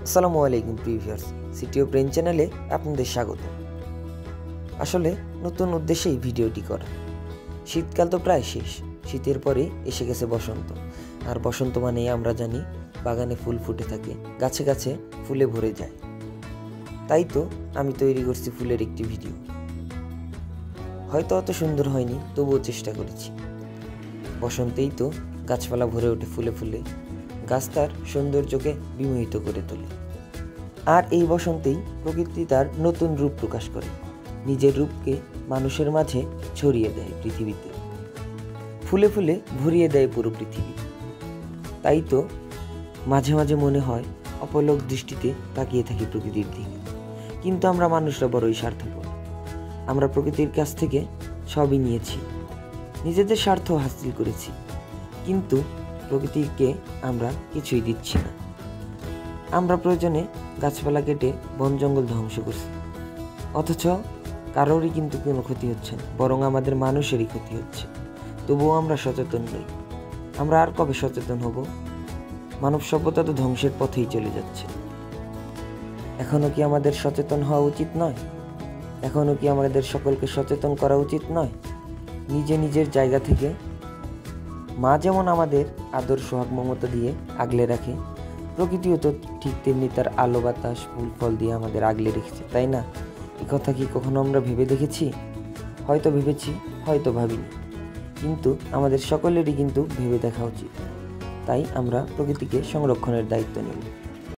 আসসালামু আলাইকুম প্রিভিয়ার্স city of brain চ্যানেলে আপনাদের স্বাগত। আসলে নতুন উদ্দেশ্যেই ভিডিওটি করা। শীতকাল তো প্রায় শেষ, শীতের পরে এসে গেছে বসন্ত। আর বসন্ত মানেই আমরা জানি বাগানে ফুল ফুটে থাকে, গাছে গাছে ফুলে ভরে যায়। তাই তো আমি তৈরি করছি ফুলের একটি ভিডিও। হয়তো অত সুন্দর হয়নি, তবুও চেষ্টা করেছি। বসন্তেই তো গাছপালা ভরে ওঠে ফুলে ফুলে, গাছ তার সৌন্দর্যকে বিমোহিত করে তোলে। আর এই বসন্তেই প্রকৃতি তার নতুন রূপ প্রকাশ করে, নিজের রূপকে মানুষের মাঝে ছড়িয়ে দেয় পৃথিবীতে, ফুলে ফুলে ভরিয়ে দেয় পুরো পৃথিবী। তাই তো মাঝে মাঝে মনে হয় অপলক দৃষ্টিতে তাকিয়ে থাকি প্রকৃতির দিকে। কিন্তু আমরা মানুষরা বড়ই স্বার্থপর। আমরা প্রকৃতির কাছ থেকে সবই নিয়েছি, নিজেদের স্বার্থ হাসিল করেছি, কিন্তু প্রকৃতিকে আমরা কিছুই দিচ্ছি না। আমরা প্রয়োজনে গাছপালা কেটে বন জঙ্গল ধ্বংস করছি, অথচ কারোরই কিন্তু কোনো ক্ষতি হচ্ছে না, বরং আমাদের মানুষেরই ক্ষতি হচ্ছে। তবুও আমরা সচেতন নই। আমরা আর কবে সচেতন হব? মানব সভ্যতা তো ধ্বংসের পথেই চলে যাচ্ছে। এখনো কি আমাদের সচেতন হওয়া উচিত নয়? এখনো কি আমাদের সকলকে সচেতন করা উচিত নয়? নিজের জায়গা থেকে মা যেমন আমাদের আদর সোহাগ মমতা দিয়ে আগলে রাখে, প্রকৃতিও তো ঠিক তেমনি তার আলো বাতাস ফুল ফল দিয়ে আমাদের আগলে রেখেছে, তাই না? এ কথা কি কখনো আমরা ভেবে দেখেছি? হয়তো ভেবেছি, হয়তো ভাবিনি, কিন্তু আমাদের সকলেরই কিন্তু ভেবে দেখা উচিত। তাই আমরা প্রকৃতিকে সংরক্ষণের দায়িত্ব নেব।